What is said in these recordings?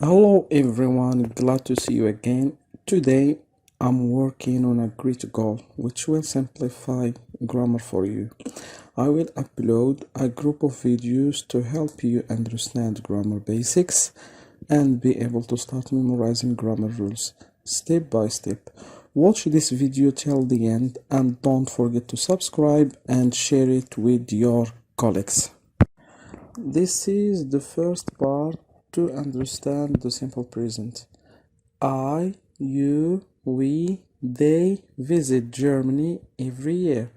Hello everyone, glad to see you again. Today I'm working on a great goal which will simplify grammar for you. I will upload a group of videos to help you understand grammar basics and be able to start memorizing grammar rules step by step. Watch this video till the end and don't forget to subscribe and share it with your colleagues. This is the first part to understand the simple present. I, you, we, they visit Germany every year.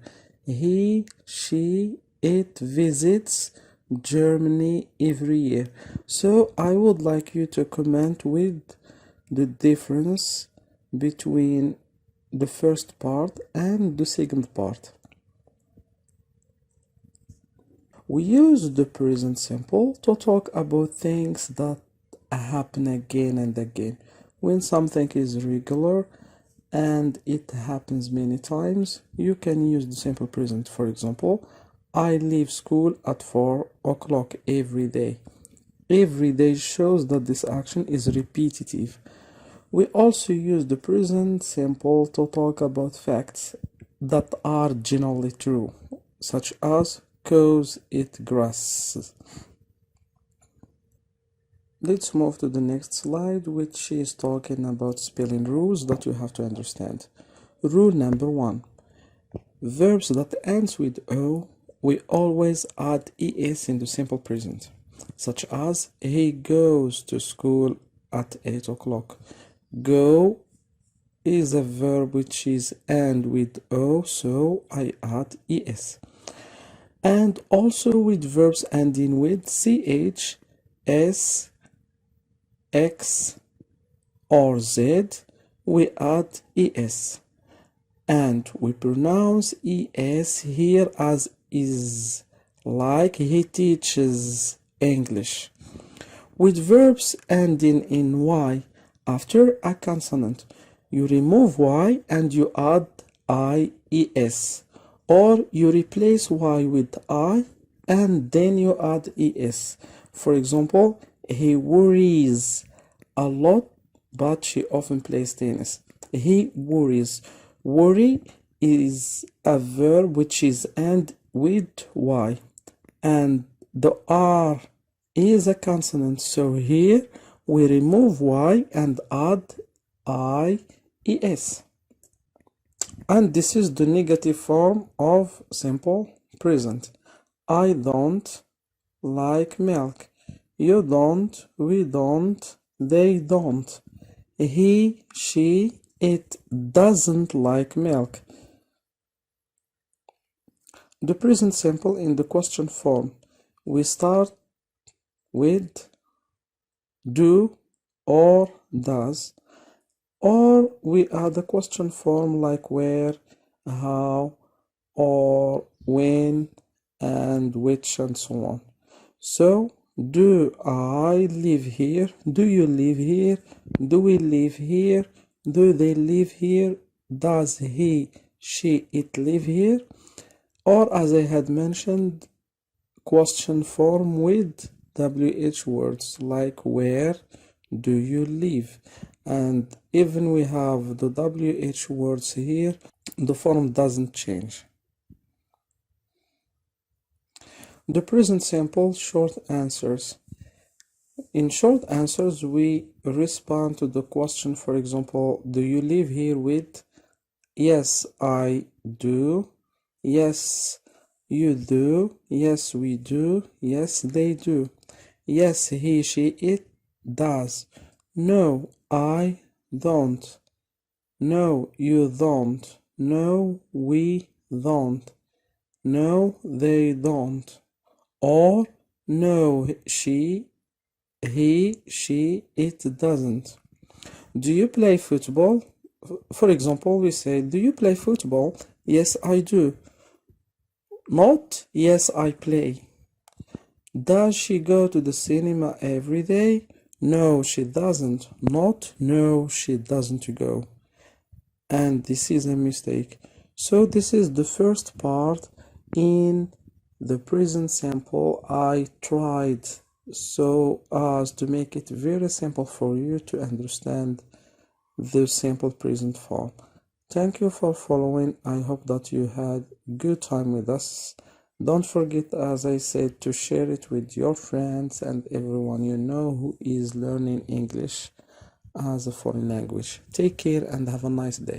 He, she, it visits Germany every year. So I would like you to comment with the difference between the first part and the second part. We use the present simple to talk about things that happen again and again. When something is regular and it happens many times, you can use the simple present. For example, I leave school at 4 o'clock every day. Every day shows that this action is repetitive. We also use the present simple to talk about facts that are generally true, such as cause it grass. Let's move to the next slide, which is talking about spelling rules that you have to understand. Rule number 1. Verbs that ends with O, we always add es in the simple present, such as he goes to school at 8 o'clock. Go is a verb which is end with O, so I add es. And also with verbs ending with ch, s, x, or z, we add es. And we pronounce es here as is, like he teaches English. With verbs ending in y after a consonant, you remove y and you add ies, or you replace y with I and then you add es. For example, he worries a lot, but she often plays tennis. He worries. Worry is a verb which is end with y, and the r is a consonant, so here we remove y and add ies. And this is the negative form of simple present. I don't like milk. You don't, we don't, they don't. He, she, it doesn't like milk. The present simple in the question form. We start with do or does, or we add a question form like where, how, or when, and which, and so on. So, do I live here? Do you live here? Do we live here? Do they live here? Does he, she, it live here? Or as I had mentioned, question form with WH words like where do you live? And even we have the WH words here, the form doesn't change. The present simple short answers. In short answers, we respond to the question, for example, do you live here with? Yes, I do. Yes, you do. Yes, we do. Yes, they do. Yes, he, she, it does. No, I don't. No, you don't. No, we don't. No, they don't. Or no, she, he, she, it doesn't. Do you play football? For example, we say, do you play football? Yes, I do. Not, yes, I play. Does she go to the cinema every day? No, she doesn't. Not, no, she doesn't go. And this is a mistake. So this is the first part in the present simple. I tried so as to make it very simple for you to understand the simple present form. Thank you for following. I hope that you had good time with us. Don't forget, as I said, to share it with your friends and everyone you know who is learning English as a foreign language. Take care and have a nice day.